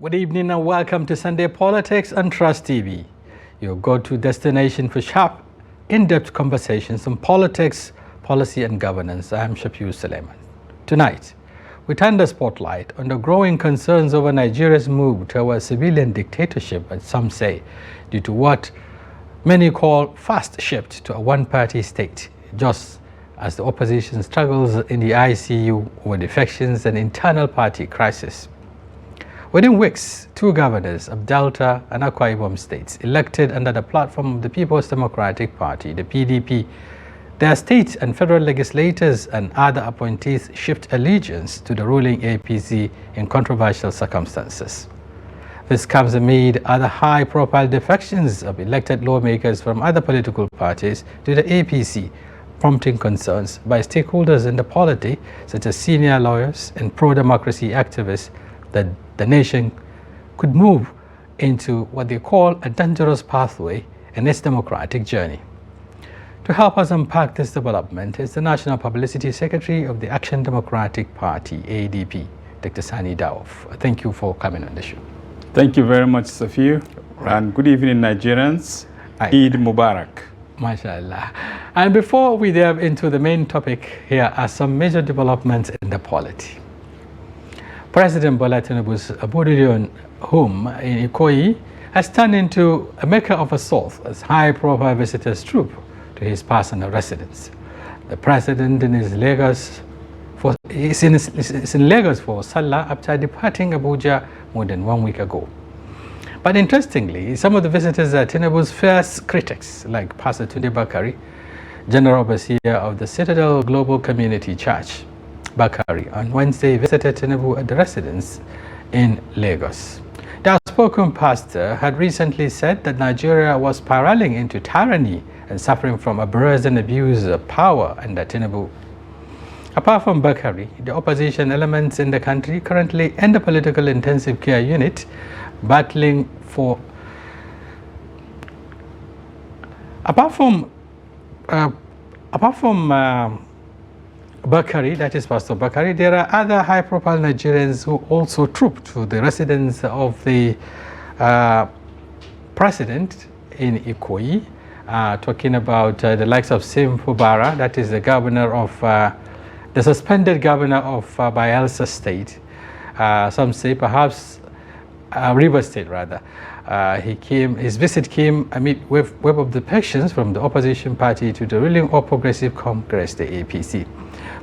Good evening and welcome to Sunday Politics on Trust TV, your go-to destination for sharp, in-depth conversations on politics, policy and governance. I am Shafiu Suleiman. Tonight, we turn the spotlight on the growing concerns over Nigeria's move towards civilian dictatorship, as some say, due to what many call fast shift to a one-party state, just as the opposition struggles in the ICU over defections and internal party crisis. Within weeks, two governors of Delta and Akwa Ibom states, elected under the platform of the People's Democratic Party, the PDP, their state and federal legislators and other appointees shift allegiance to the ruling APC in controversial circumstances. This comes amid other high-profile defections of elected lawmakers from other political parties to the APC, prompting concerns by stakeholders in the polity, such as senior lawyers and pro-democracy activists, that the nation could move into what they call a dangerous pathway in its democratic journey. To help us unpack this development is the National Publicity Secretary of the Action Democratic Party, ADP, Dr. Sani Dawop. Thank you for coming on the show. Thank you very much, Safiu. And good evening, Nigerians. Eid Mubarak. MashaAllah. And before we delve into the main topic, here are some major developments in the polity. President Bola Tinubu's Abuja home in Ikoyi has turned into a maker of assault as high-profile visitors troop to his personal residence. The president is in Lagos for Salah after departing Abuja more than 1 week ago. But interestingly, some of the visitors are Tinubu's fierce critics, like Pastor Tunde Bakari, General Overseer of the Citadel Global Community Church. Bakari on Wednesday visited Tinubu at the residence in Lagos. The outspoken pastor had recently said that Nigeria was spiraling into tyranny and suffering from a brazen abuse of power under Tinubu. Apart from Bakari, the opposition elements in the country currently in the political intensive care unit battling for apart from Bakari, that is Pastor Bakari, there are other high-profile Nigerians who also trooped to the residence of the president in Ikoyi, talking about the likes of Sim Fubara, that is the governor of the suspended governor of Bayelsa State. Some say perhaps River State, rather. His visit came amid wave of defections from the opposition party to the ruling All Progressive Congress, the APC.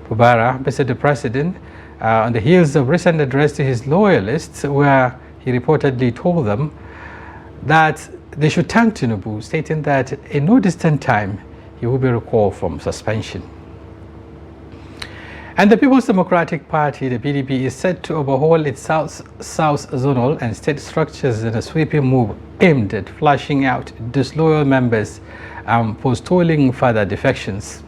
Fubara visited the president on the heels of recent address to his loyalists, where he reportedly told them that they should thank Tinubu, stating that in no distant time he will be recalled from suspension. And the People's Democratic Party, the PDP, is set to overhaul its South zonal and state structures in a sweeping move aimed at flushing out disloyal members and forestalling further defections.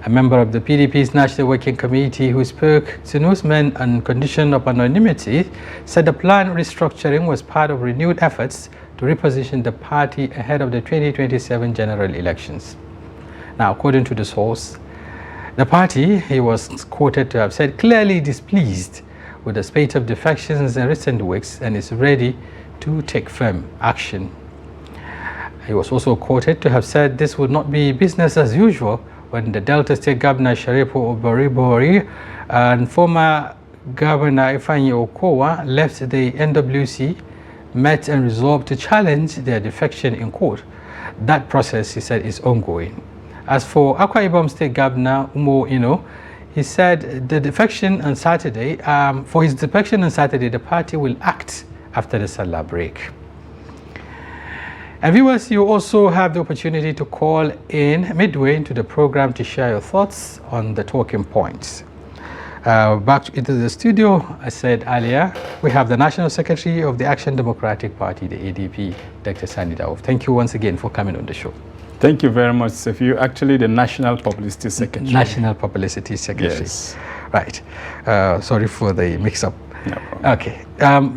A member of the PDP's National Working Committee who spoke to newsmen on condition of anonymity said the planned restructuring was part of renewed efforts to reposition the party ahead of the 2027 general elections. Now, according to the source, the party, he was quoted to have said, clearly displeased with the spate of defections in recent weeks and is ready to take firm action. He was also quoted to have said this would not be business as usual when the Delta State Governor Sharifu Obaribori and former Governor Ifeanyi Okowa left the NWC, met and resolved to challenge their defection in court. That process, he said, is ongoing. As for Akwa Ibom State Governor Umo Ino, he said the defection on Saturday, for his defection on Saturday, the party will act after the Salah break. And viewers, you also have the opportunity to call in midway into the program to share your thoughts on the talking points. Back into the studio, I said earlier, we have the National Secretary of the Action Democratic Party, the ADP, Dr. Sani Dawop. Thank you once again for coming on the show. Thank you very much, Safiu. Actually, the National Publicity Secretary. National Publicity Secretary. Yes. Right. Sorry for the mix-up. No problem. Okay.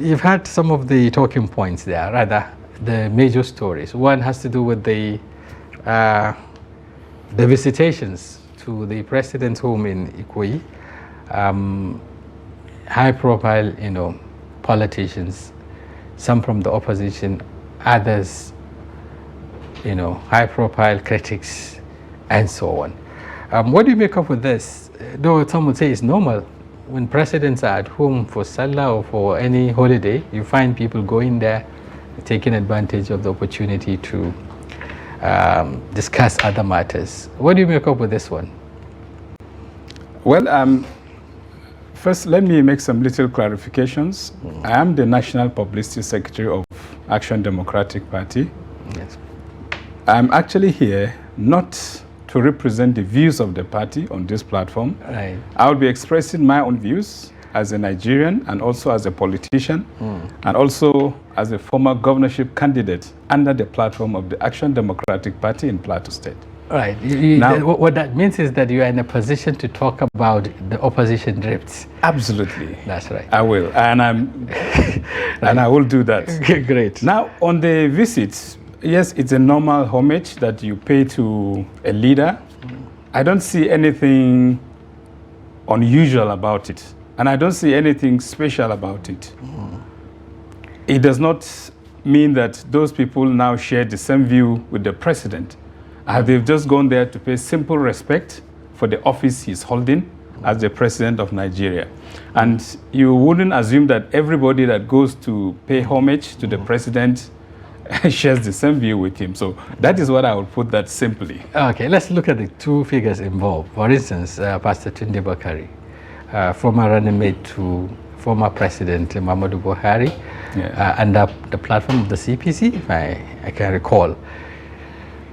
You've had some of the talking points there, rather the major stories. One has to do with the visitations to the president's home in Ikoyi. High-profile, politicians some from the opposition, others, high-profile critics, and so on. What do you make up with this? Though some would say it's normal. When presidents are at home for Salah or for any holiday, you find people going there, taking advantage of the opportunity to discuss other matters. What do you make up with this one? Well, first, let me make some little clarifications. I am the National Publicity Secretary of Action Democratic Party. Yes. I'm actually here not to represent the views of the party on this platform. Right. I will be expressing my own views as a Nigerian and also as a politician and also as a former governorship candidate under the platform of the Action Democratic Party in Plateau State. Right. What that means is that you are in a position to talk about the opposition drifts. Absolutely. That's right. I will, and and I will do that. Great. Now, on the visit, yes, it's a normal homage that you pay to a leader. I don't see anything unusual about it, and I don't see anything special about it. It does not mean that those people now share the same view with the president. They've just gone there to pay simple respect for the office he's holding as the president of Nigeria. And you wouldn't assume that everybody that goes to pay homage to the president shares the same view with him. So that is what I would put that simply. Okay, let's look at the two figures involved. For instance, Pastor Tunde Bakari, former running mate to former President Muhammadu Buhari, under the platform of the CPC, if I can recall.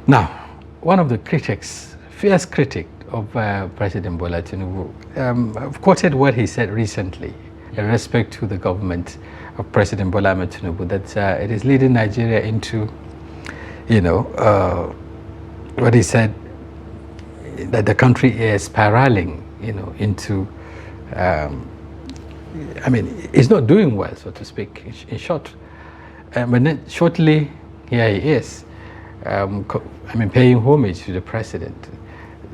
Now, one of the critics, fierce critic of President Bola Tinubu, quoted what he said recently in respect to the government of President Bola Tinubu, that it is leading Nigeria into, what he said, that the country is spiraling, into, it's not doing well, so to speak, in short. But then shortly, here he is. Paying homage to the president.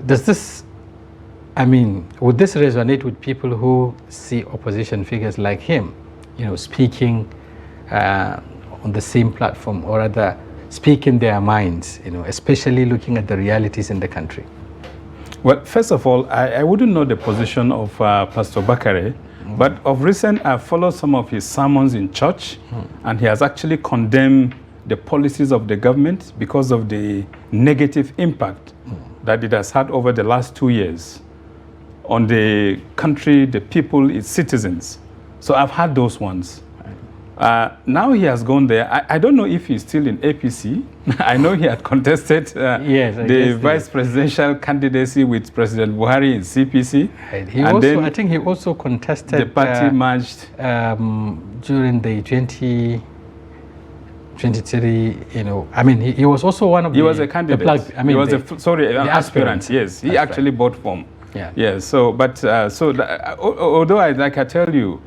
Does this, would this resonate with people who see opposition figures like him, speaking on the same platform, or rather speaking their minds, especially looking at the realities in the country? Well, first of all, I wouldn't know the position of Pastor Bakare, but of recent I've followed some of his sermons in church, and he has actually condemned the policies of the government because of the negative impact that it has had over the last 2 years on the country, the people, its citizens. So I've had those ones. Now he has gone there. I don't know if he's still in APC. I know he had contested the vice presidential candidacy with President Buhari in CPC. Right. I think he also contested. The party merged during the 2023, he was also one of he was a candidate. He was an aspirant. Yes, he actually bought form. Yeah. Yes. So, but although I can tell you,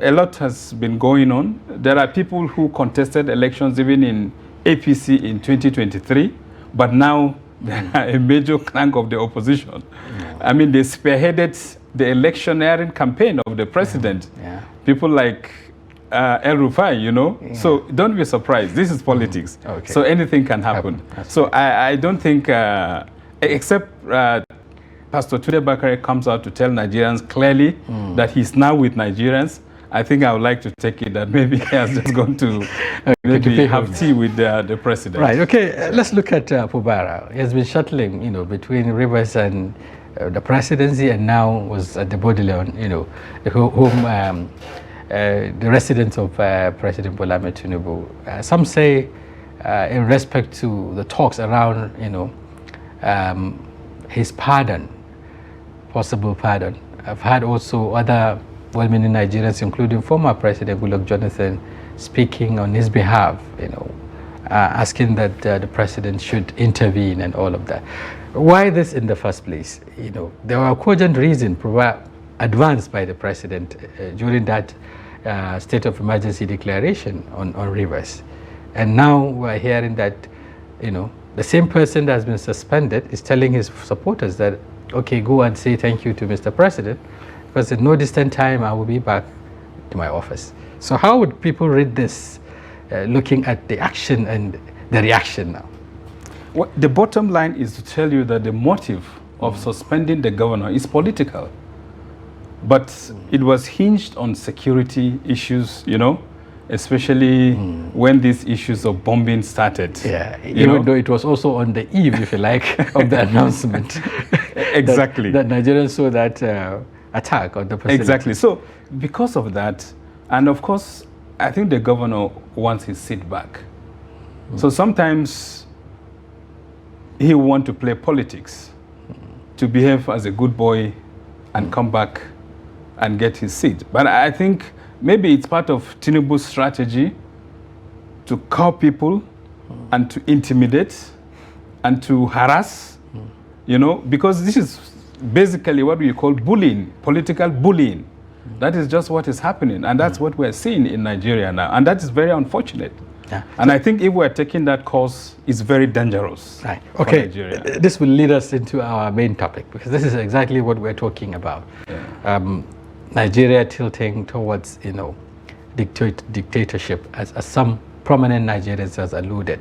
a lot has been going on. There are people who contested elections even in APC in 2023, but now they are a major crank of the opposition. They spearheaded the electioneering campaign of the president. People like El Rufai, so don't be surprised. This is politics. Okay. So anything can happen. So I don't think, except Pastor Tunde Bakare comes out to tell Nigerians clearly that he's now with Nigerians, I think I would like to take it that maybe he has just gone to maybe have tea with the president. Right, okay. Let's look at Fubara. He has been shuttling, between Rivers and the presidency, and now was at the Baudelaire, whom the residents of President Bola Tinubu. Some say, in respect to the talks around, his pardon, possible pardon. I've had also other well-meaning Nigerians, including former President Goodluck Jonathan, speaking on his behalf, asking that the president should intervene and all of that. Why this in the first place? There were cogent reasons advanced by the president during that state of emergency declaration on Rivers. And now we're hearing that, the same person that has been suspended is telling his supporters that, okay, go and say thank you to Mr. President, because in no distant time I will be back to my office. So how would people read this looking at the action and the reaction now. Well, the bottom line is to tell you that the motive of suspending the governor is political. But it was hinged on security issues, especially when these issues of bombing started. Yeah, even though it was also on the eve, if you like, of the announcement. Exactly. that Nigerians saw that attack on the facility. Exactly. So because of that, and of course, I think the governor wants his seat back. So sometimes he wants to play politics, to behave as a good boy and come back and get his seat. But I think maybe it's part of Tinubu's strategy to cow people and to intimidate and to harass, because this is basically what we call bullying, political bullying. That is just what is happening, and that's what we're seeing in Nigeria now, and that is very unfortunate. Yeah. And I think if we're taking that course, it's very dangerous. Right. Okay. This will lead us into our main topic, because this is exactly what we're talking about. Yeah. Nigeria tilting towards, dictatorship, as some prominent Nigerians has alluded.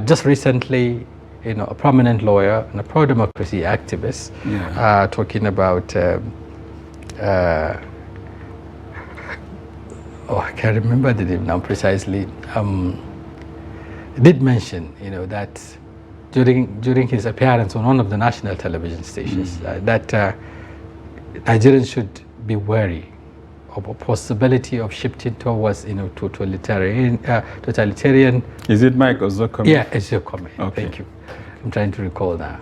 Just recently, a prominent lawyer and a pro-democracy activist talking about, I can't remember the name now precisely, did mention, that during his appearance on one of the national television stations, that Nigerians should be wary of a possibility of shifting towards, totalitarian. Is it Mike Ozokome? Yeah, Ozokome. Okay. Thank you. I'm trying to recall now.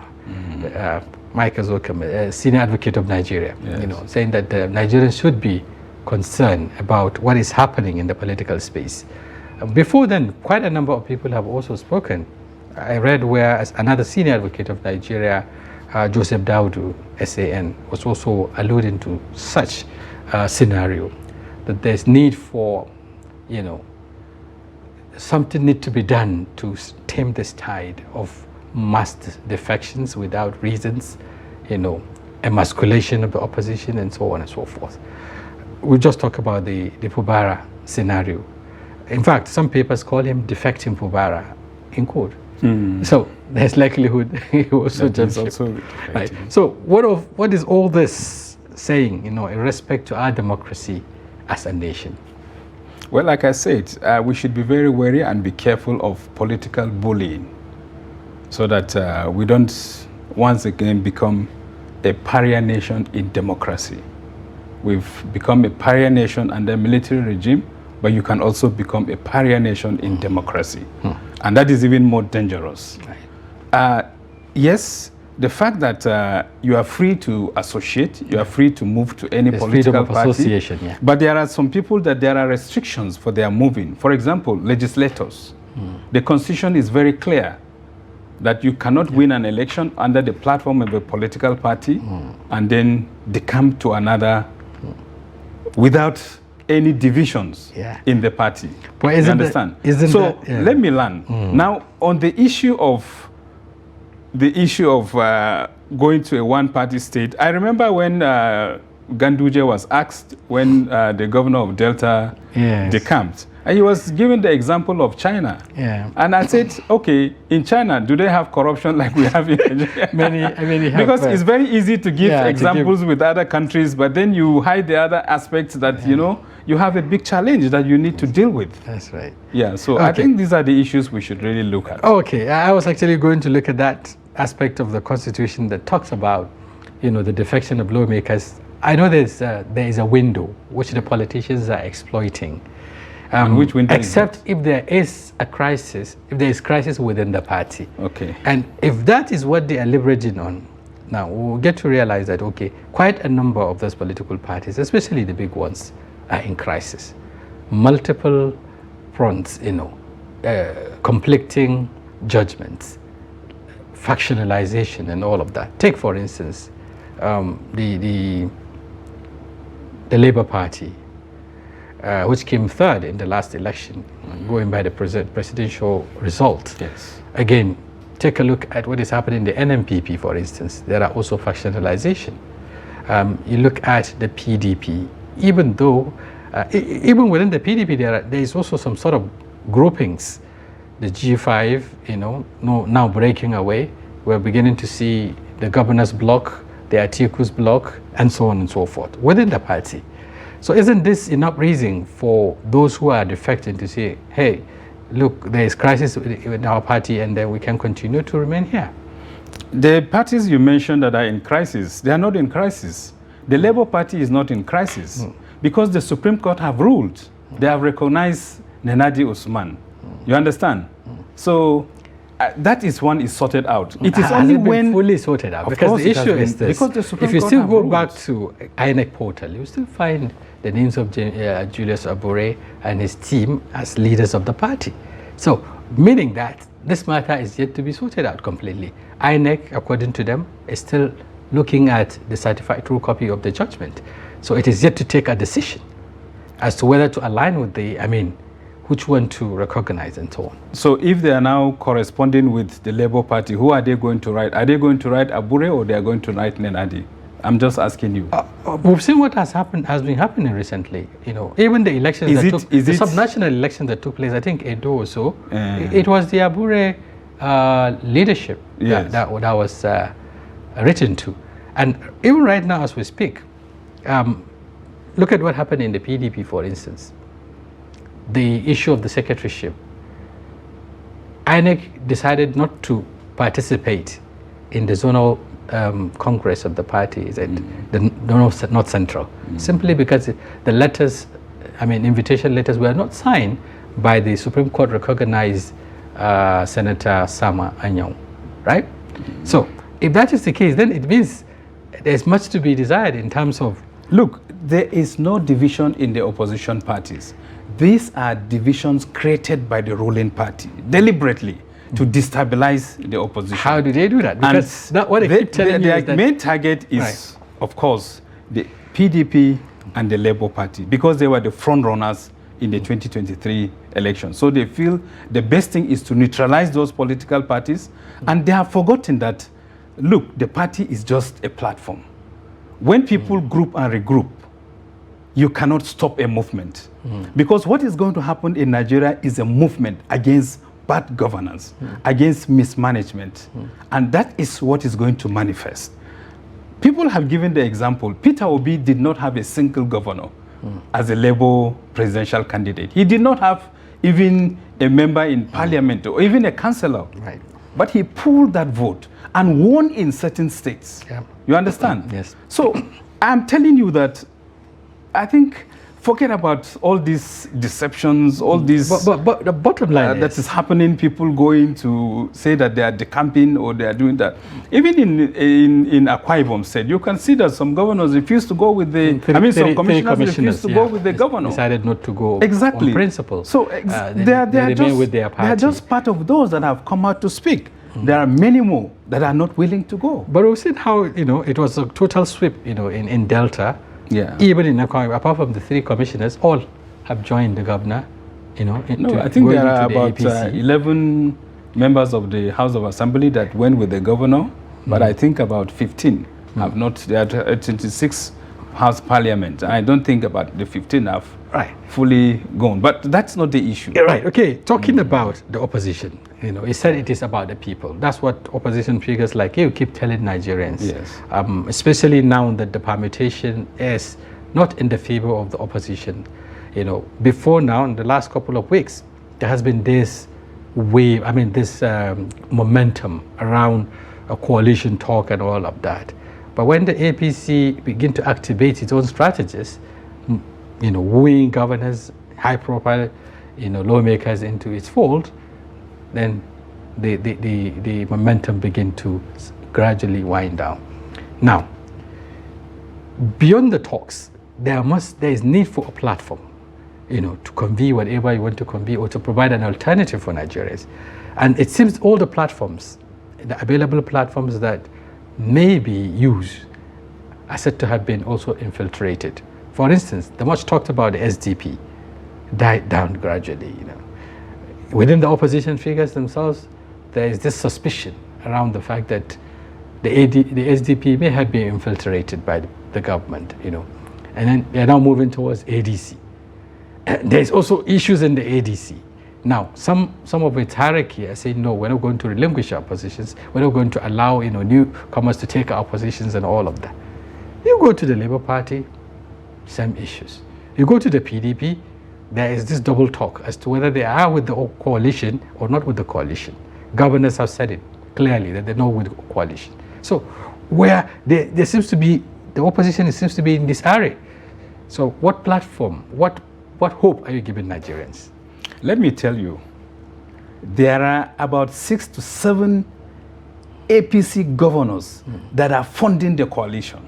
Mike Ozokome, senior advocate of Nigeria, saying that Nigerians should be concerned about what is happening in the political space. Before then, quite a number of people have also spoken. I read where as another senior advocate of Nigeria, Joseph Daudu, SAN, was also alluding to such scenario, that there's need for, something need to be done to stem this tide of mass defections without reasons, emasculation of the opposition, and so on and so forth. We just talk about the Fubara scenario. In fact, some papers call him defecting Fubara, in quote. So there's likelihood he also jumps ship. Right. So what is all this saying, in respect to our democracy as a nation? Well, like I said, we should be very wary and be careful of political bullying, so that we don't once again become a pariah nation in democracy. We've become a pariah nation under military regime, but you can also become a pariah nation in democracy. And that is even more dangerous. Right. Yes, the fact that you are free to associate, you are free to move to any political party. Association, yeah. But there are some people that there are restrictions for their moving. For example, legislators. The constitution is very clear that you cannot win an election under the platform of a political party and then decamp to another without any divisions in the party. But you understand? Let me learn. Now, on the issue of going to a one-party state, I remember when Ganduje was asked when the governor of Delta decamped, and he was given the example of China. And I said, okay, in China, do they have corruption like we have in Nigeria? Many have, because it's very easy to give examples with other countries, but then you hide the other aspects that, you have a big challenge that you need to deal with. That's right. Yeah, so I think these are the issues we should really look at. Okay, I was actually going to look at that aspect of the Constitution that talks about, the defection of lawmakers. I know there is a window which the politicians are exploiting. And which window? Except if there is a crisis, if there is crisis within the party. Okay. And if that is what they are leveraging on, now we'll get to realize that, quite a number of those political parties, especially the big ones, are in crisis. Multiple fronts, conflicting judgments, factionalization, and all of that. Take, for instance, the Labour Party, which came third in the last election, going by the presidential result. Yes. Again, take a look at what is happening in the NMPP, for instance. There are also factionalization. You look at the PDP, even though, even within the PDP, there is also some sort of groupings. The G5, now breaking away. We're beginning to see the governors bloc, the Atiku's bloc, and so on and so forth within the party. So isn't this enough reason for those who are defecting to say, hey, look, there is crisis with our party and then we can continue to remain here? The parties you mentioned that are in crisis, they are not in crisis. The Labour Party is not in crisis because the Supreme Court have ruled. They have recognized Nenadi Usman. You understand? So that is one is sorted out. It is only when fully sorted out, because the issue is this. Because the Supreme if you Court still go ruled. back to INEC portal, you still find the names of Julius Abure and his team as leaders of the party. So meaning that this matter is yet to be sorted out completely. INEC, according to them, is still looking at the certified true copy of the judgment. So it is yet to take a decision as to whether to align with which one to recognize and so on. So if they are now corresponding with the Labour Party, who are they going to write? Are they going to write Abure or they are going to write Nenadi? I'm just asking you. We've seen what has been happening recently. Even the elections the subnational elections that took place, I think Edo or so, it was the Abure leadership that was written to. And even right now as we speak, look at what happened in the PDP, for instance. The issue of the secretaryship. INEC decided not to participate in the zonal congress of the party, the North Central, simply because the letters, invitation letters were not signed by the Supreme Court recognized Senator Sama Anyong, right? So if that is the case, then it means there's much to be desired in terms of... Look, there is no division in the opposition parties. These are divisions created by the ruling party deliberately to destabilize the opposition. How do they do that? Because what they keep telling you is that... main target is, of course, the PDP and the Labour Party, because they were the front runners in the 2023 election. So they feel the best thing is to neutralize those political parties, and they have forgotten that, look, the party is just a platform. When people group and regroup, you cannot stop a movement. Because what is going to happen in Nigeria is a movement against bad governance, against mismanagement. And that is what is going to manifest. People have given the example. Peter Obi did not have a single governor as a Labour presidential candidate. He did not have even a member in parliament or even a councillor. Right. But he pulled that vote and won in certain states. Yeah. You understand? Yes. So I'm telling you that I think forget about all these deceptions, all these... But the bottom line that is happening, people going to say that they are decamping or they are doing that. Even in Akwa Ibom said, you can see that some governors refuse to go with the... some commissioners refuse to go with the governor. Decided not to go exactly. on principle. So they are just part of those that have come out to speak. There are many more that are not willing to go. But we've seen how, it was a total sweep, in Delta. Yeah. Even in Akwa, apart from the 3 commissioners, all have joined the governor, I think there are about 11 members of the House of Assembly that went with the governor, but I think about 15 have not. There are 26 House Parliament. I don't think about the 15 have fully gone, but that's not the issue. Right, okay, talking about the opposition, he said it is about the people. That's what opposition figures like you keep telling Nigerians. Yes. Especially now that the permutation is not in the favor of the opposition. Before now, in the last couple of weeks, there has been this wave, this momentum around a coalition talk and all of that. But when the APC begin to activate its own strategies, wooing governors, high-profile, lawmakers into its fold, then the momentum begin to gradually wind down. Now, beyond the talks, there is need for a platform, to convey whatever you want to convey or to provide an alternative for Nigerians. And it seems all the platforms, the available platforms that may be used, are said to have been also infiltrated. For instance, the much talked about the SDP died down gradually. Within the opposition figures themselves, there is this suspicion around the fact that the SDP may have been infiltrated by the government, and then they're now moving towards ADC. There's also issues in the ADC. Now, some of its hierarchy are saying, no, we're not going to relinquish our positions. We're not going to allow, newcomers to take our positions and all of that. You go to the Labour Party, same issues. You go to the PDP, there is this double talk as to whether they are with the coalition or not with the coalition. Governors have said it clearly that they're not with the coalition. So where there seems to be, the opposition seems to be in disarray. So what platform, what hope are you giving Nigerians? Let me tell you, there are about 6 to 7 APC governors that are funding the coalition.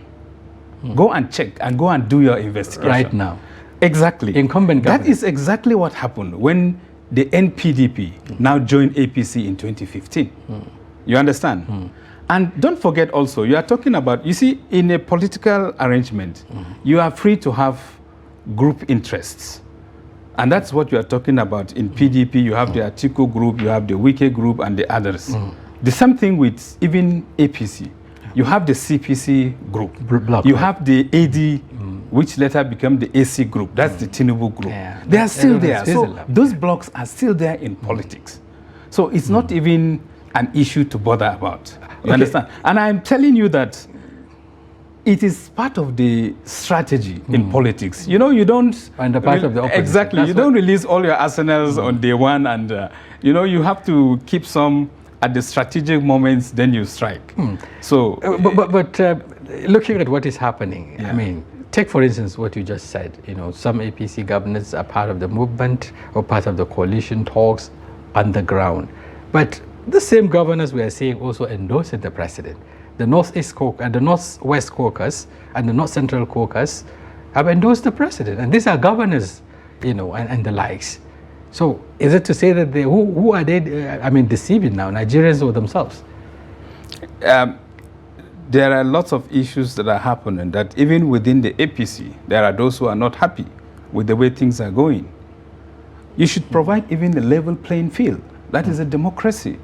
Go and check and go and do your investigation. Right now. Exactly. Incumbent government. That is exactly what happened when the NPDP now joined APC in 2015. You understand? And don't forget also, you are talking about, you see, in a political arrangement, you are free to have group interests. And that's what you are talking about. In PDP, you have the Atiku group, you have the Wike group, and the others. The same thing with even APC. You have the CPC group. Block, you have the AD, which later became the AC group. That's the Tinubu group. Yeah. They are still there. So up. those blocks are still there in politics. So it's not even an issue to bother about. You understand? And I'm telling you that it is part of the strategy in politics. You don't... And the part of the opposition. Exactly. That's you don't release all your arsenals on day one, and you have to keep some at the strategic moments, then you strike. So, but looking at what is happening, I mean, take for instance what you just said. Some APC governors are part of the movement or part of the coalition talks on the ground. But the same governors we are seeing also endorsing the president. The Northeast Caucus and the Northwest Caucus and the North Central Caucus have endorsed the president, and these are governors, and the likes. So is it to say that who are they, deceiving now, Nigerians or themselves? There are lots of issues that are happening that even within the APC, there are those who are not happy with the way things are going. You should provide even a level playing field. That is a democracy.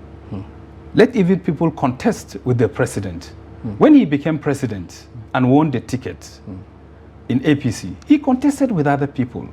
Let even people contest with the president. When he became president and won the ticket in APC, he contested with other people.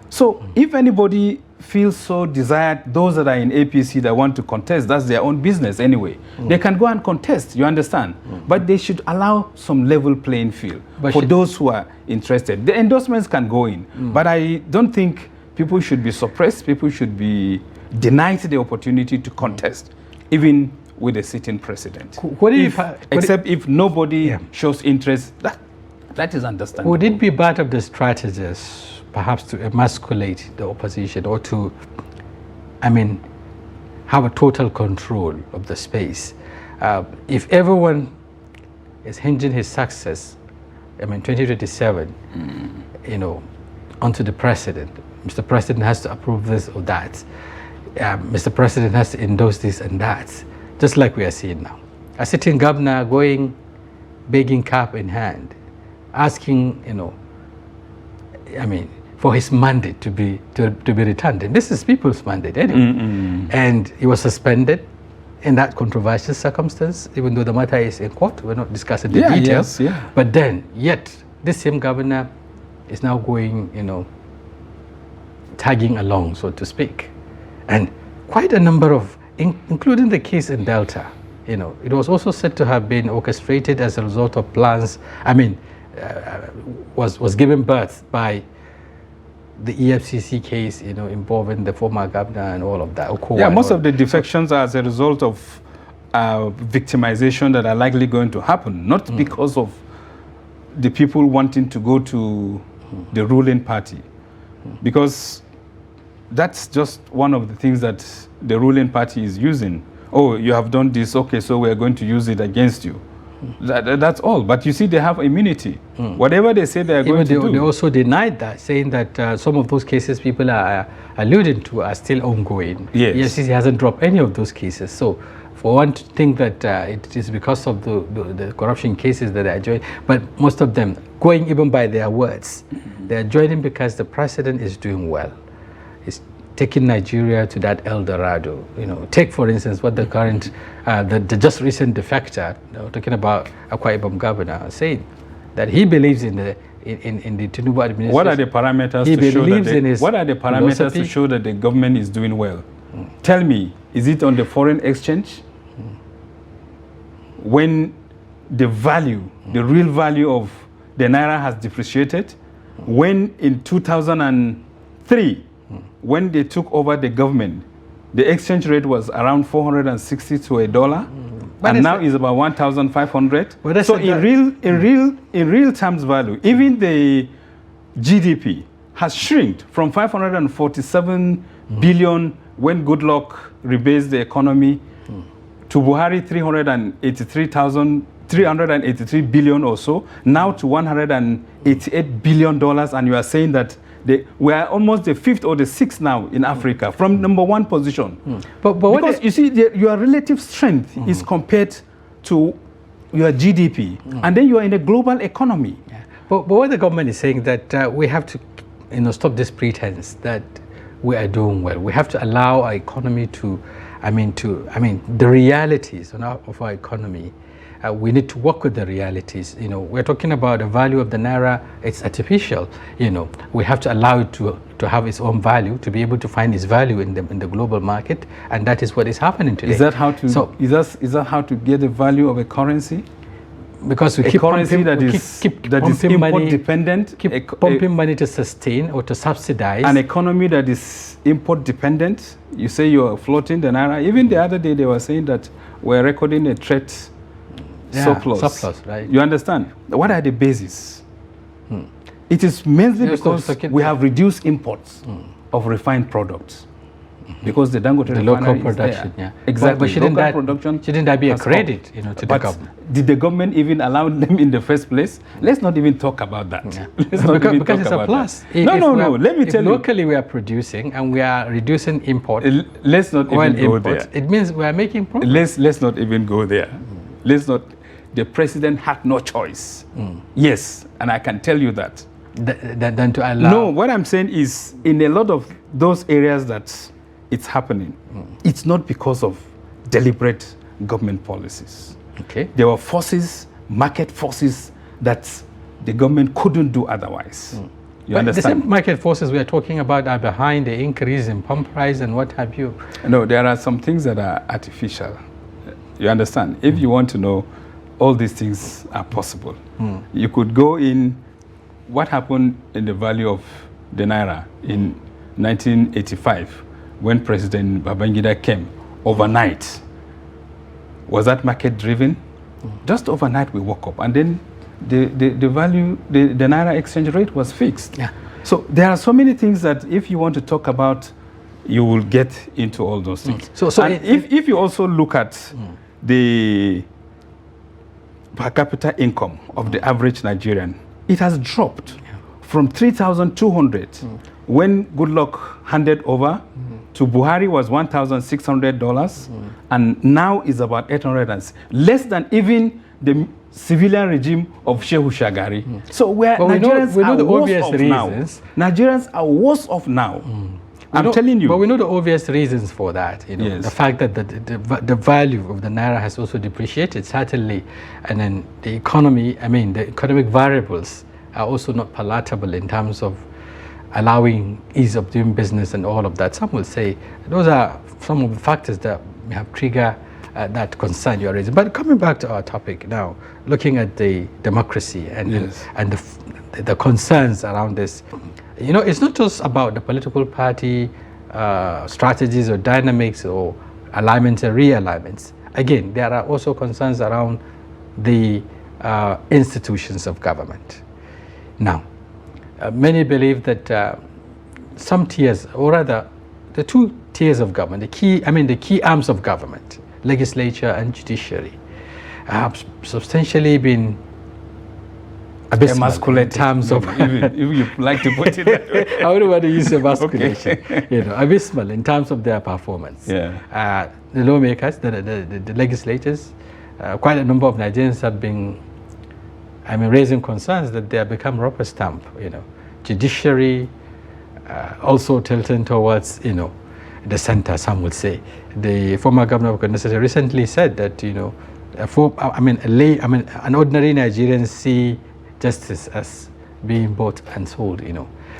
So if anybody feels so desired, those that are in APC that want to contest, that's their own business anyway. They can go and contest, you understand? But they should allow some level playing field for those who are interested. The endorsements can go in, but I don't think people should be suppressed. People should be denied the opportunity to contest, even with a sitting president. Except if nobody shows interest, that is understandable. Would it be part of the strategies perhaps to emasculate the opposition or to, have a total control of the space? If everyone is hinging his success, 2027, onto the president, Mr. President has to approve this or that, Mr. President has to endorse this and that, just like we are seeing now. A sitting governor going, begging cap in hand, asking, for his mandate to be returned. And this is people's mandate anyway. And he was suspended in that controversial circumstance, even though the matter is in court. We're not discussing the details. But then, yet, this same governor is now going, tagging along, so to speak. And quite a number of, including the case in Delta, it was also said to have been orchestrated as a result of plans, was given birth by the EFCC case, involving the former governor and all of that. Most of the defections are as a result of victimization that are likely going to happen, not because of the people wanting to go to the ruling party. Because that's just one of the things that the ruling party is using. Oh, you have done this, okay, so we're going to use it against you. That's all. But you see, they have immunity. Whatever they say they're going to do. They also denied that, saying that some of those cases people are alluding to are still ongoing. Yes. EFCC hasn't dropped any of those cases. So for one to think that it is because of the corruption cases that they are joining, but most of them, going even by their words, they are joining because the president is doing well. He's taking Nigeria to that El Dorado. Take for instance what the current, the just recent defector, talking about Akwa Ibom governor, saying that he believes in the in the Tinubu administration. What are the parameters to show that the government is doing well? Tell me, is it on the foreign exchange? When the value, the real value of the naira has depreciated? When in 2003, when they took over the government, the exchange rate was around 460 to a dollar, and now is about 1,500. So in real terms value, even the GDP has shrinked from 547 billion when Goodluck rebased the economy to Buhari 383 billion or so, now to $188 billion, and you are saying that we are almost the 5th or the 6th now in Africa from #1 position. But because you see, your relative strength is compared to your GDP, and then you are in a global economy. Yeah. But what the government is saying that we have to, stop this pretense that we are doing well. We have to allow our economy to, the realities of our economy. We need to work with the realities. We're talking about the value of the naira. It's artificial. We have to allow it to have its own value, to be able to find its value in the global market, and that is what is happening today. Is that how to? So, is that how to get the value of a currency? Because we keep pumping money to sustain or to subsidize an economy that is import dependent. You say you're floating the naira. Even the other day they were saying that we're recording a trade surplus, right? You understand? What are the bases? It is mainly because we have reduced imports of refined products. Because the Dangote local production, exactly. But shouldn't that be a credit, to the government? Did the government even allow them in the first place? Let's not even talk about that. Because it's a plus. No. Let me tell you. Locally, we are producing and we are reducing import. Let's not even go there. It means we are making progress. Let's not even go there. Let's not. The president had no choice. Yes, and I can tell you that. Than to allow. No, what I'm saying is, in a lot of those areas that it's happening, it's not because of deliberate government policies. Okay. There were forces, market forces, that the government couldn't do otherwise. You understand? The same market forces we are talking about are behind the increase in pump price and what have you. No, there are some things that are artificial. You understand? If you want to know, all these things are possible. You could go in what happened in the value of the naira in 1985 when President Babangida came overnight. Was that market driven? Just overnight we woke up and then the value, the naira exchange rate was fixed. Yeah. So there are so many things that if you want to talk about, you will get into all those things. If you also look at the per capita income of the average Nigerian, it has dropped from 3,200 when Goodluck handed over to Buhari was $1,600 and now is about 800, less than even the civilian regime of Shehu Shagari. So Nigerians are worse off now. Nigerians are worse off now. I'm telling you. But we know the obvious reasons for that. Yes. The fact that the value of the naira has also depreciated, certainly, and then the economy, the economic variables are also not palatable in terms of allowing ease of doing business and all of that. Some will say those are some of the factors that may have triggered that concern you're raising. But coming back to our topic now, looking at the democracy and the concerns around this, it's not just about the political party strategies or dynamics or alignments and realignments. Again, there are also concerns around the institutions of government. Now, many believe that some tiers, or rather, the two tiers of government, the key arms of government, legislature and judiciary, have substantially been abysmal in terms of if you like to put it that way. I wouldn't want to use emasculation. Abysmal in terms of their performance. Yeah. The lawmakers, the legislators, quite a number of Nigerians have been raising concerns that they have become rubber stamp. Judiciary also tilting towards the center. Some would say the former governor of Kaduna recently said that an ordinary Nigerian see justice as being bought and sold,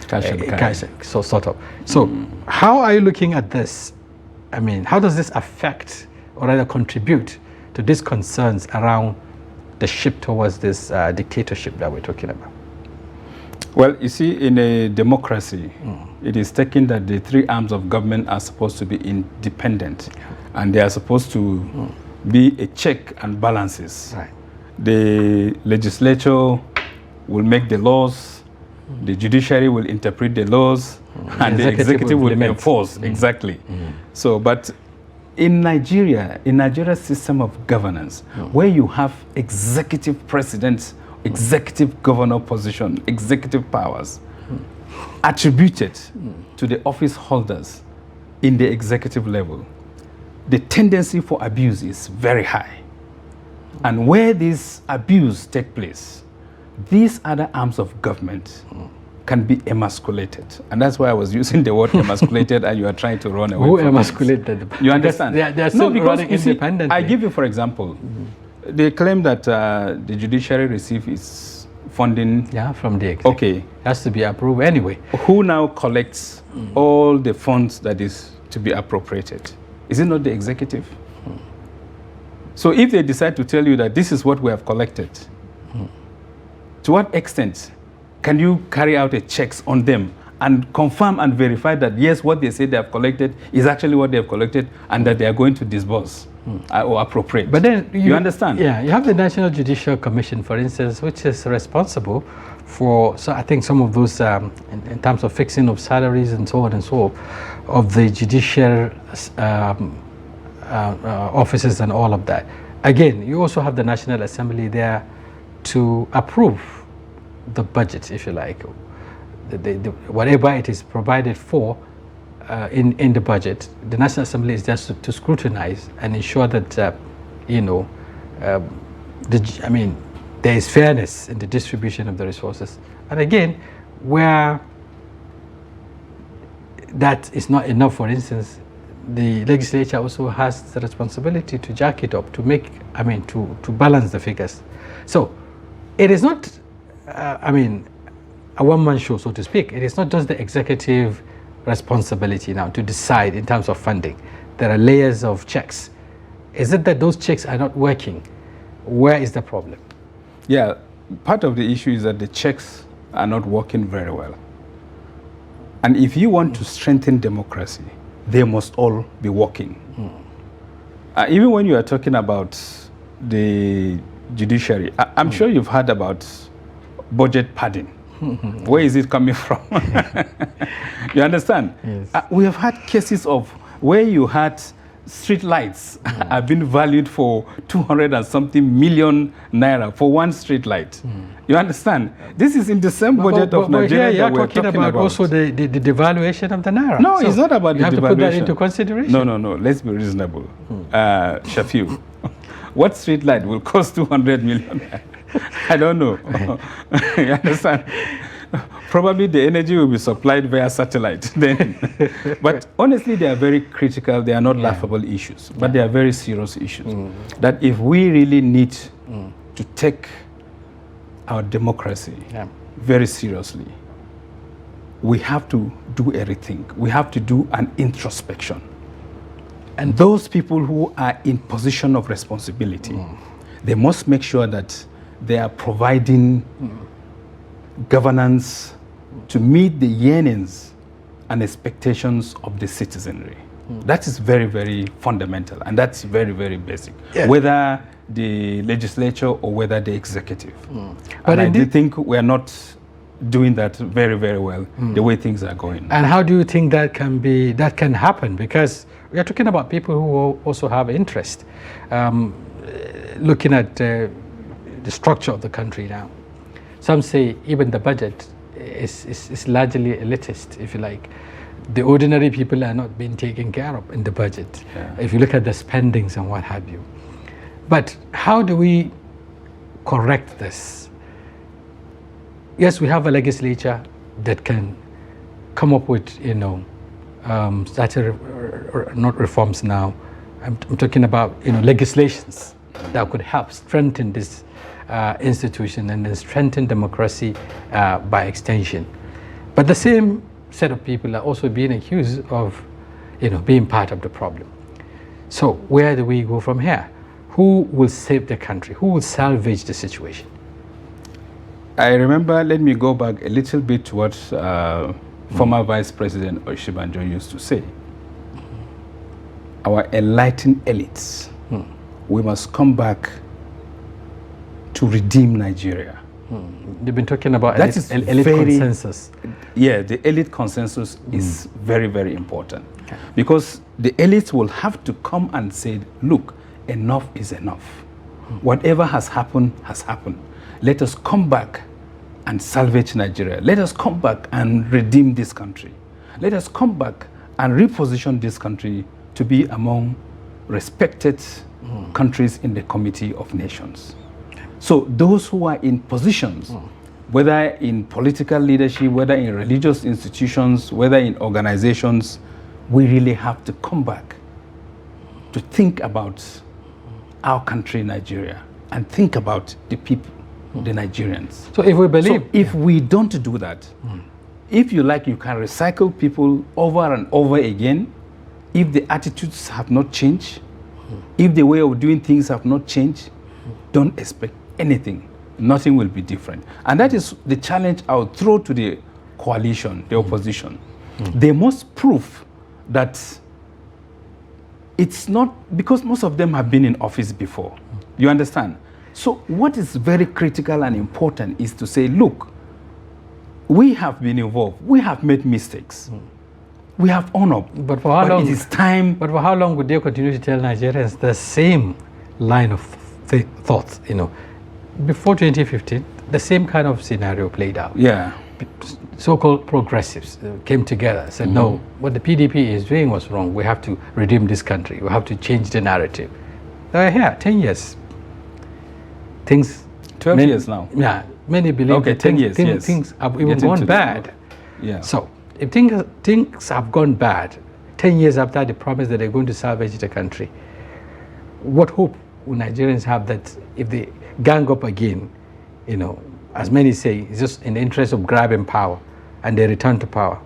Cash and carry. So sort of. So how are you looking at this? I mean, how does this affect or rather contribute to these concerns around the shift towards this dictatorship that we're talking about? Well, you see, in a democracy, it is taken that the three arms of government are supposed to be independent, and they are supposed to be a check and balances. Right. The legislature will make the laws, the judiciary will interpret the laws, and the executive will enforce. Exactly. So, but in Nigeria's system of governance, where you have executive presidents, executive governor position, executive powers attributed to the office holders in the executive level, the tendency for abuse is very high. And where this abuse takes place, these other arms of government can be emasculated. And that's why I was using the word emasculated, and you are trying to run away from it. Emasculated? You understand? They are still running independently. I give you, for example, they claim that the judiciary receives its funding. Yeah, from the executive. Okay. It has to be approved anyway. Who now collects all the funds that is to be appropriated? Is it not the executive? So if they decide to tell you that this is what we have collected, to what extent can you carry out a checks on them and confirm and verify that yes, what they say they have collected is actually what they have collected, and that they are going to disburse or appropriate? But then you understand? Yeah, you have the National Judicial Commission, for instance, which is responsible for, so I think some of those, in terms of fixing of salaries and so on and so forth, of the judicial offices and all of that. Again, you also have the National Assembly there to approve the budget, if you like, whatever it is provided for in the budget. The National Assembly is just to scrutinize and ensure that there is fairness in the distribution of the resources. And again, where that is not enough, for instance, the legislature also has the responsibility to jack it up, to make, to balance the figures. So it is not, a one-man show, so to speak. It is not just the executive responsibility now to decide in terms of funding. There are layers of checks. Is it that those checks are not working? Where is the problem? Yeah, part of the issue is that the checks are not working very well. And if you want to strengthen democracy, they must all be working. Even when you are talking about the judiciary, I'm sure you've heard about budget padding. Where is it coming from? You understand? Yes. We have had cases of where you had street lights have been valued for 200 and something million naira for one street light. You understand? This is in the same budget of Nigeria you're that we're talking about. Also the devaluation of the naira. No, it's not about the devaluation. You have to put that into consideration. No. Let's be reasonable. Shafiu, what street light will cost 200 million? I don't know. You understand? Probably the energy will be supplied via satellite then. But honestly, they are very critical. They are not laughable issues, but they are very serious issues. That if we really need to take our democracy very seriously, we have to do a rethink. We have to do an introspection. And those people who are in position of responsibility, they must make sure that they are providing governance to meet the yearnings and expectations of the citizenry. That is very, very fundamental, and that's very, very basic, whether the legislature or whether the executive. But I do think we are not doing that very, very well, the way things are going. And how do you think that can happen? Because we are talking about people who also have interest, looking at the structure of the country now. Some say even the budget is largely elitist, if you like. The ordinary people are not being taken care of in the budget, if you look at the spendings and what have you. But how do we correct this? Yes, we have a legislature that can come up with, not reforms now. I'm talking about, legislations that could help strengthen this institution and then strengthen democracy by extension. But the same set of people are also being accused of, being part of the problem. So where do we go from here? Who will save the country? Who will salvage the situation? I remember, let me go back a little bit to what former Vice President Oshibanjo used to say. Our enlightened elites, we must come back to redeem Nigeria. They've been talking about that elite consensus. Yeah, the elite consensus is very, very important. Okay. Because the elites will have to come and say, look, enough is enough. Whatever has happened has happened. Let us come back and salvage Nigeria. Let us come back and redeem this country. Let us come back and reposition this country to be among respected countries in the Committee of Nations. So those who are in positions, whether in political leadership, whether in religious institutions, whether in organizations, we really have to come back to think about our country, Nigeria, and think about the people, the Nigerians. So if we believe... So if we don't do that, if you like, you can recycle people over and over again. If the attitudes have not changed, if the way of doing things have not changed, don't expect anything. Nothing will be different. And that is the challenge I would throw to the coalition, the opposition. They must prove that it's not, because most of them have been in office before. You understand? So what is very critical and important is to say, look, we have been involved. We have made mistakes. We have honored. But for how long? It is time. But for how long would they continue to tell Nigerians the same line of thoughts? Before 2015, the same kind of scenario played out. Yeah. So-called progressives came together, said, no, what the PDP is doing was wrong. We have to redeem this country. We have to change the narrative. They're here, 10 years. 12 years now. Yeah, many believe okay, 10 years, yes. Things have even gone bad. Yeah. So if things have gone bad, 10 years after the promise that they're going to salvage the country, what hope will Nigerians have that if they gang up again, as many say, it's just in the interest of grabbing power and they return to power?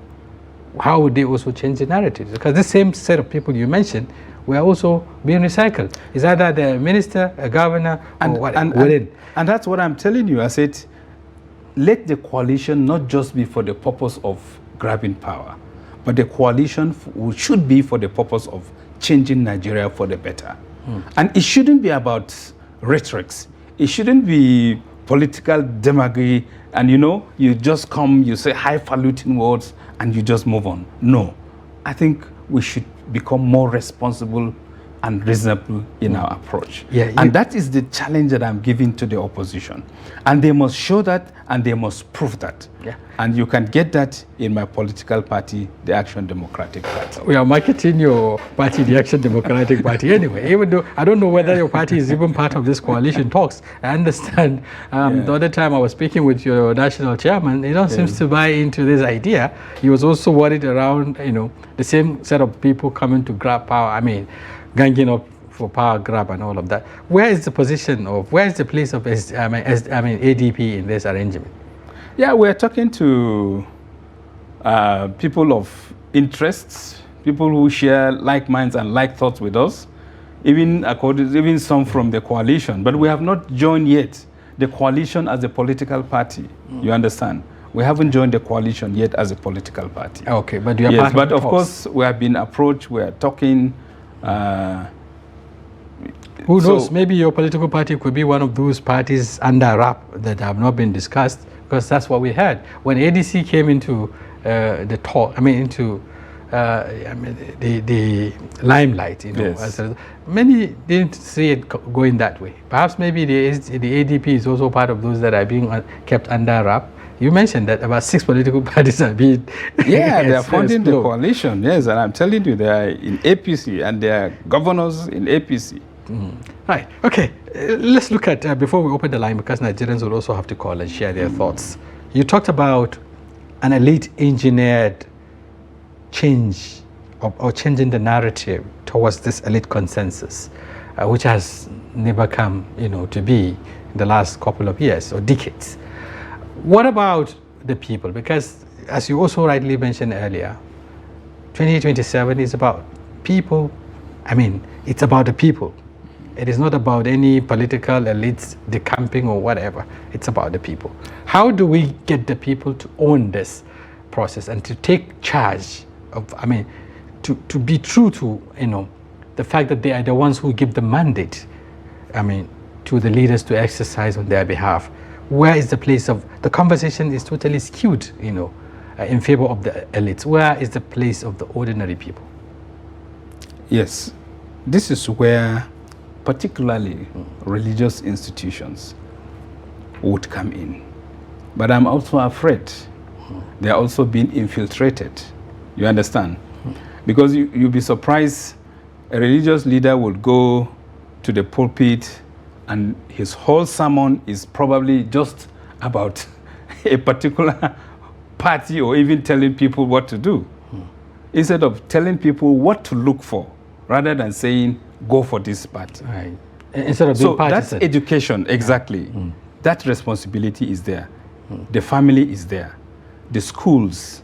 How would they also change the narrative? Because the same set of people you mentioned were also being recycled. Is either the minister, a governor, or what? And that's what I'm telling you. I said, let the coalition not just be for the purpose of grabbing power, but the coalition should be for the purpose of changing Nigeria for the better. And it shouldn't be about rhetorics. It shouldn't be political demagoguery and you just come, you say highfalutin words and you just move on. No, I think we should become more responsible and reasonable in our approach. And that is the challenge that I'm giving to the opposition. And they must show that and they must prove that. And you can get that in my political party, the Action Democratic Party. We are marketing your party, the Action Democratic Party anyway, even though I don't know whether your party is even part of this coalition talks. I understand the other time I was speaking with your national chairman, he seems to buy into this idea. He was also worried around, the same set of people coming to grab power. Ganging up for power grab and all of that. Where is the position of, where is the place of ADP in this arrangement? Yeah, we're talking to people of interests, people who share like minds and like thoughts with us, even some from the coalition. But we have not joined yet the coalition as a political party. You understand? We haven't joined the coalition yet as a political party. Okay, but you are part but of of course, we have been approached, we are talking. Who knows? Maybe your political party could be one of those parties under wrap that have not been discussed, because that's what we had when ADC came into the talk. Into the limelight. Many didn't see it going that way. Perhaps maybe the ADP is also part of those that are being kept under wrap. You mentioned that about 6 political parties are being... Yeah, they are funding the coalition, yes, and I'm telling you, they are in APC, and they are governors in APC. Right, okay, let's look at, before we open the line, because Nigerians will also have to call and share their thoughts. You talked about an elite engineered change or changing the narrative towards this elite consensus, which has never come, to be. the last couple of years or decades. What about the people? Because as you also rightly mentioned earlier, 2027 is about people. I mean, it's about the people. It is not about any political elites decamping or whatever. It's about the people. How do we get the people to own this process and to take charge of, I mean, to be true to, you know, the fact that they are the ones who give the mandate, I mean, to the leaders to exercise on their behalf? Where is the place of, the conversation is totally skewed, you know, in favor of the elites. Where is the place of the ordinary people? Yes, this is where particularly religious institutions would come in. But I'm also afraid they are also being infiltrated. You understand? Because you'll be surprised, a religious leader would go to the pulpit and his whole sermon is probably just about a particular party or even telling people what to do. Instead of telling people what to look for, rather than saying, go for this party. Right. Instead of being partisan. That's education, exactly. That responsibility is there. The family is there. The schools,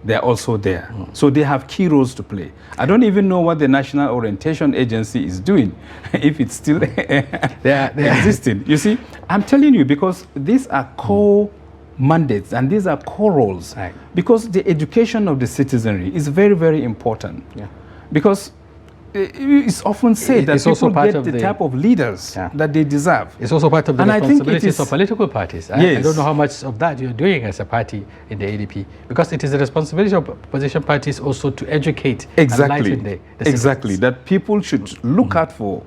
they're also there. So they have key roles to play. I don't even know what the National Orientation Agency is doing, if it's still existing. You see, I'm telling you, because these are core mandates and these are core roles. Right. Because the education of the citizenry is very, very important. Yeah. Because it's often said that people get the type of leaders that they deserve. It's also part of the and responsibilities of political parties. Yes. I don't know how much of that you're doing as a party in the ADP, because it is the responsibility of opposition parties also to educate and enlighten the Exactly, that people should look out for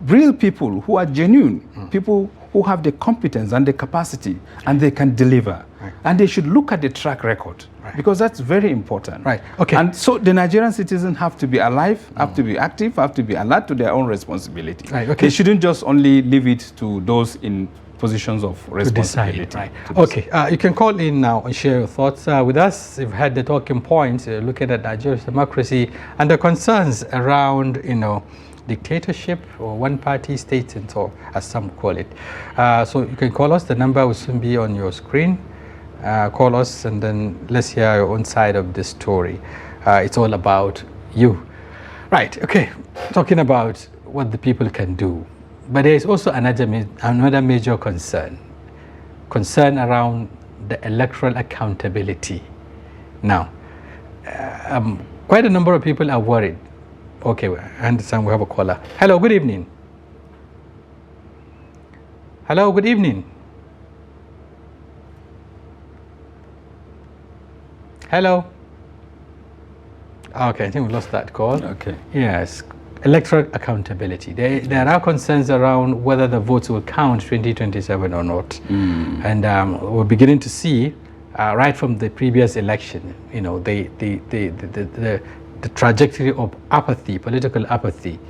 real people who are genuine, people who have the competence and the capacity and they can deliver. Right. And they should look at the track record, because that's very important. Right. Okay. And so the Nigerian citizens have to be alive, have to be active, have to be alert to their own responsibility. Right. Okay. They shouldn't just only leave it to those in positions of responsibility. To decide. Right. Okay. You can call in now and share your thoughts with us. You've had the talking points, looking at Nigeria's democracy and the concerns around, you know, dictatorship or one-party state, or as some call it. So you can call us. The number will soon be on your screen. Call us and then let's hear your own side of this story. It's all about you. Right, okay. Talking about what the people can do. But there is also another major concern around the electoral accountability. Now, quite a number of people are worried. Okay, I understand we have a caller. Hello, good evening. Hello, good evening. Hello. Okay, I think we lost that call. Okay. Yes, electoral accountability. There are concerns around whether the votes will count 2027 or not. And we're beginning to see, right from the previous election, you know, the trajectory of apathy, political apathy.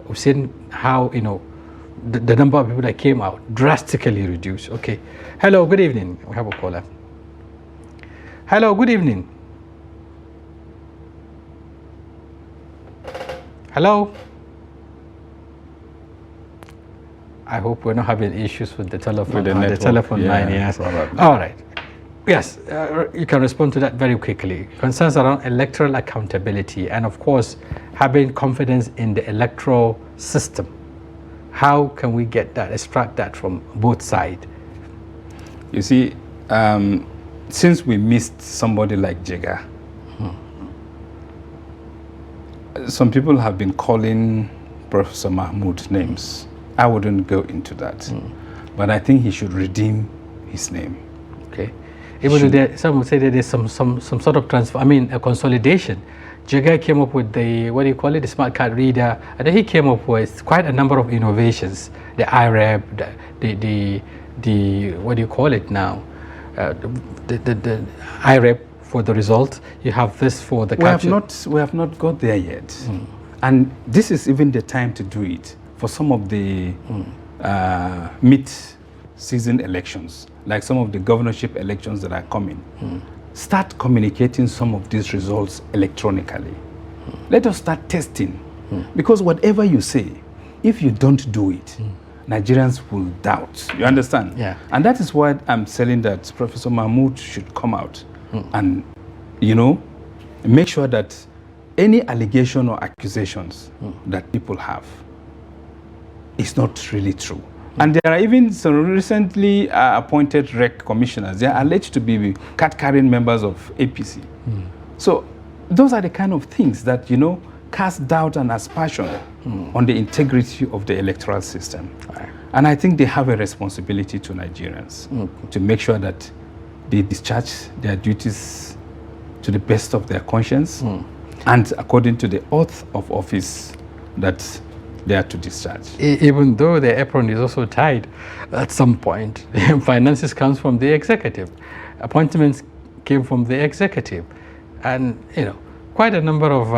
We've seen how, you know, the number of people that came out drastically reduced. Okay. Hello, good evening. We have a caller. Hello, good evening. Hello. I hope we're not having issues with the telephone, the telephone line. Yes. Probably. All right. Yes, you can respond to that very quickly. Concerns around electoral accountability and, of course, having confidence in the electoral system. How can we get that, extract that from both sides? You see, since we missed somebody like Jega, some people have been calling Professor Mahmoud names. I wouldn't go into that. But I think he should redeem his name. Okay. Even though some would say that there's some sort of transfer, a consolidation. Jega came up with the, what do you call it, the smart card reader, and then he came up with quite a number of innovations. The IREP, the what do you call it now? The IREP for the result. You have this for the capture. We have not got there yet. And this is even the time to do it for some of the mid-season elections, like some of the governorship elections that are coming. Start communicating some of these results electronically. Let us start testing. Because whatever you say, if you don't do it, Nigerians will doubt. You understand? Yeah. And that is why I'm saying that Professor Mahmoud should come out and, you know, make sure that any allegation or accusations that people have is not really true. And there are even some recently appointed REC commissioners. They are alleged to be card-carrying members of APC. So those are the kind of things that, you know, cast doubt and aspersion on the integrity of the electoral system. And I think they have a responsibility to Nigerians to make sure that they discharge their duties to the best of their conscience and according to the oath of office that they are to discharge. Even though the apron is also tied at some point, finances comes from the executive, appointments came from the executive, and, you know, quite a number of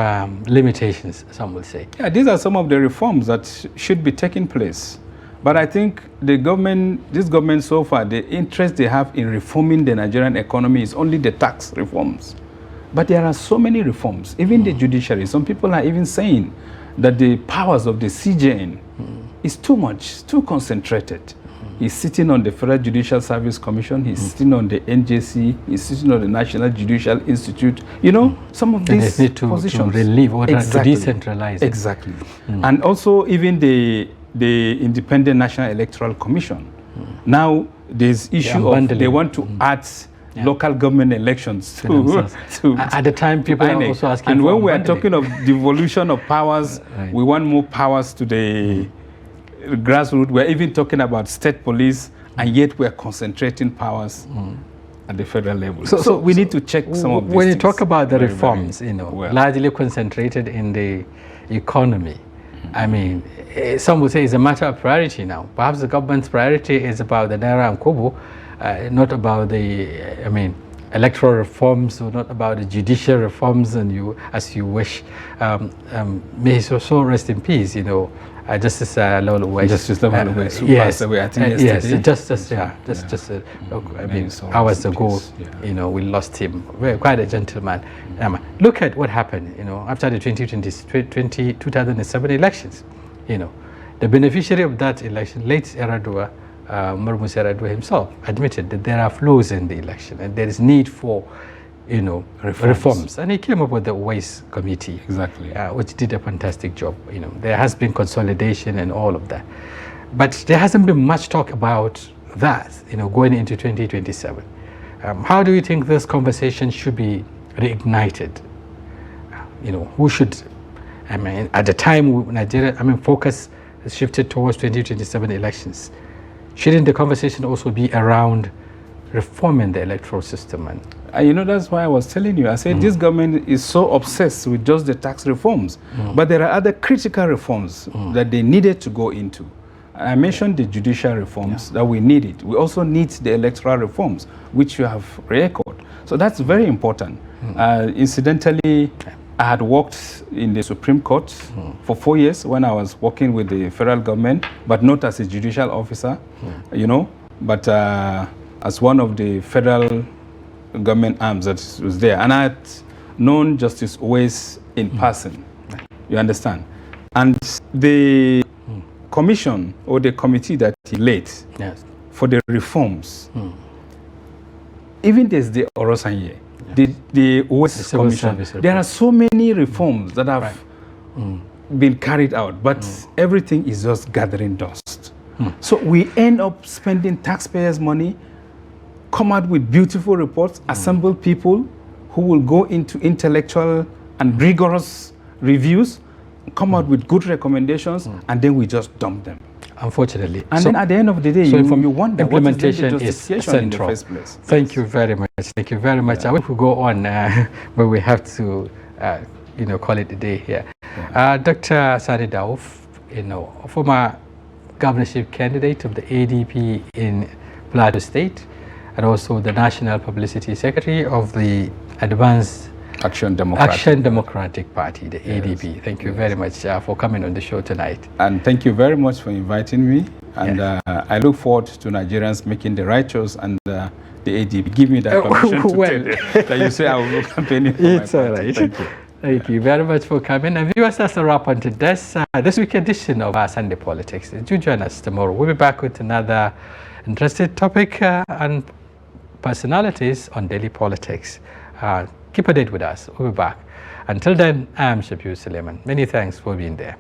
limitations, some will say. Yeah, these are some of the reforms that should be taking place. But I think the government, this government so far, the interest they have in reforming the Nigerian economy is only the tax reforms. But there are so many reforms, even the judiciary. Some people are even saying that the powers of the CJN is too much, too concentrated. He's sitting on the Federal Judicial Service Commission, he's sitting on the NJC, he's sitting on the National Judicial Institute. You know, some of these need to positions. To relieve or exactly. to decentralize it. Exactly. And also even the Independent National Electoral Commission. Now there's issue of they want to add local government elections to at the time people are also asking and for when we are talking of devolution of powers, we want more powers to the grassroots. We're even talking about state police, and yet we're concentrating powers at the federal level. So we need to check some of these when you things talk about the very, reforms, very you know, well. largely concentrated in the economy, I mean, some would say it's a matter of priority now. Perhaps the government's priority is about the Naira and Kobo, not about the, I mean, electoral reforms, or not about the judicial reforms, and you, as you wish. May he so rest in peace, you know. Justice Lawal Justice Lawal who passed away, I think yesterday. Yes, I mean, hours ago, you know, we lost him. Quite a gentleman. Look at what happened, you know, after the 2007 elections. You know, the beneficiary of that election, late Yaradua, Marmus Yaradua himself, admitted that there are flaws in the election and there is need for, you know, reforms. And he came up with the Ways Committee, which did a fantastic job. You know, there has been consolidation and all of that, but there hasn't been much talk about that, you know, going into 2027. How do you think this conversation should be reignited? You know, who should, I mean, at the time Nigeria, I mean, focus has shifted towards 2027 elections. Shouldn't the conversation also be around reforming the electoral system? And you know, that's why I was telling you, I said this government is so obsessed with just the tax reforms, but there are other critical reforms that they needed to go into. I mentioned the judicial reforms that we needed. We also need the electoral reforms, which you have re-echoed. So that's very important. Incidentally, I had worked in the Supreme Court for 4 years when I was working with the federal government, but not as a judicial officer, you know, but as one of the federal government arms that was there. And I had known Justice Ways in person, you understand? And the commission or the committee that he led for the reforms, even there's the Orosanye, the Ways Commission, there are so many reforms that have been carried out, but everything is just gathering dust. So we end up spending taxpayers' money, come out with beautiful reports, assemble people who will go into intellectual and rigorous reviews, come out with good recommendations, and then we just dump them. Unfortunately. And then at the end of the day, you wonder implementation what is the justification in the first place. Thank you very much. Thank you very much. I wish we go on, but we have to, you know, call it a day here. Dr. Sani Dawop, you know, former governorship candidate of the ADP in Plateau State, and also the National Publicity Secretary of the Advanced Action Democratic Party, the ADP. Thank you very much for coming on the show tonight. And thank you very much for inviting me. And I look forward to Nigerians making the right choice, and the ADP give me that permission to tell you that you say I will campaign for my party. It's all right. Thank you. Thank you very much for coming. And viewers, that's a wrap on this week edition of our Sunday Politics. Do join us tomorrow. We'll be back with another interesting topic and personalities on daily politics. Keep a date with us. We'll be back. Until then, I'm Shafiu Suleiman. Many thanks for being there.